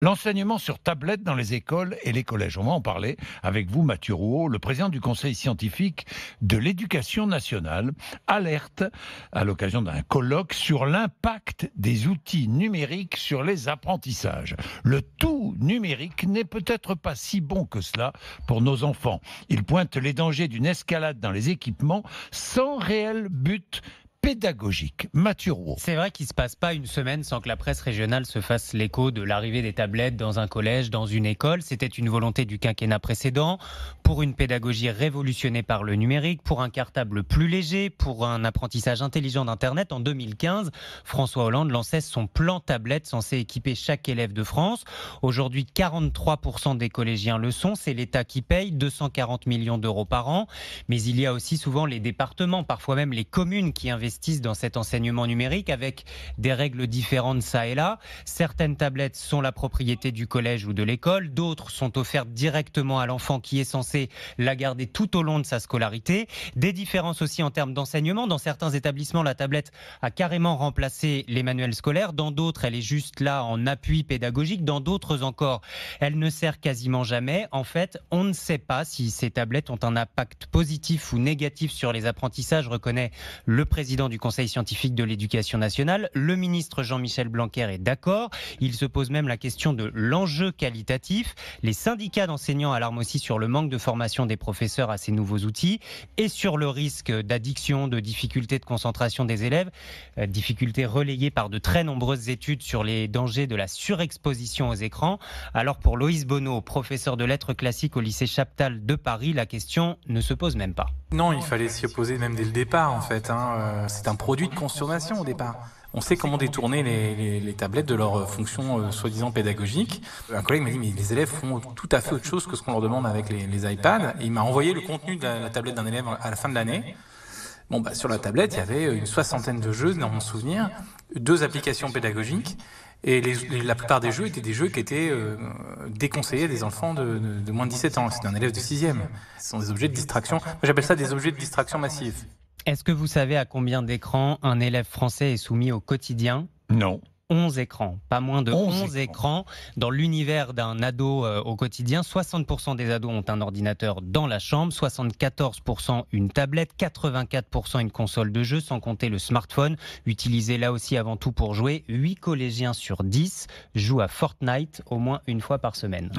L'enseignement sur tablette dans les écoles et les collèges. On va en parler avec vous, Mathieu Rouault, le président du Conseil scientifique de l'éducation nationale, alerte à l'occasion d'un colloque sur l'impact des outils numériques sur les apprentissages. Le tout numérique n'est peut-être pas si bon que cela pour nos enfants. Il pointe les dangers d'une escalade dans les équipements sans réel but pédagogique. Mathieu Rouault. C'est vrai qu'il ne se passe pas une semaine sans que la presse régionale se fasse l'écho de l'arrivée des tablettes dans un collège, dans une école. C'était une volonté du quinquennat précédent pour une pédagogie révolutionnée par le numérique, pour un cartable plus léger, pour un apprentissage intelligent d'Internet. En 2015, François Hollande lançait son plan tablette censé équiper chaque élève de France. Aujourd'hui, 43% des collégiens le sont. C'est l'État qui paye 240 millions d'euros par an. Mais il y a aussi souvent les départements, parfois même les communes qui investissent dans cet enseignement numérique avec des règles différentes ça et là. Certaines tablettes sont la propriété du collège ou de l'école, d'autres sont offertes directement à l'enfant qui est censé la garder tout au long de sa scolarité. Des différences aussi en termes d'enseignement. Dans certains établissements, la tablette a carrément remplacé les manuels scolaires. Dans d'autres, elle est juste là en appui pédagogique. Dans d'autres encore, elle ne sert quasiment jamais. En fait, on ne sait pas si ces tablettes ont un impact positif ou négatif sur les apprentissages, reconnaît le président du Conseil scientifique de l'éducation nationale. Le ministre Jean-Michel Blanquer est d'accord. Il se pose même la question de l'enjeu qualitatif. Les syndicats d'enseignants alarment aussi sur le manque de formation des professeurs à ces nouveaux outils et sur le risque d'addiction, de difficultés de concentration des élèves, difficultés relayées par de très nombreuses études sur les dangers de la surexposition aux écrans. Alors pour Loïs Bonneau, professeur de lettres classiques au lycée Chaptal de Paris, la question ne se pose même pas. Non, il fallait s'y opposer même dès le départ en fait. C'est un produit de consommation au départ. On sait comment détourner les tablettes de leur fonction soi-disant pédagogique. Un collègue m'a dit mais les élèves font tout à fait autre chose que ce qu'on leur demande avec les iPads. Et il m'a envoyé le contenu de la tablette d'un élève à la fin de l'année. Sur la tablette, il y avait une 60aine de jeux dans mon souvenir, 2 applications pédagogiques. Et la plupart des jeux étaient des jeux qui étaient déconseillés à des enfants de moins de 17 ans. C'était un élève de 6e. Ce sont des objets de distraction. Moi, j'appelle ça des objets de distraction massive. Est-ce que vous savez à combien d'écrans un élève français est soumis au quotidien ? Non. 11 écrans, pas moins de 11 écrans dans l'univers d'un ado au quotidien. 60% des ados ont un ordinateur dans la chambre, 74% une tablette, 84% une console de jeu, sans compter le smartphone, utilisé là aussi avant tout pour jouer. 8 collégiens sur 10 jouent à Fortnite au moins une fois par semaine.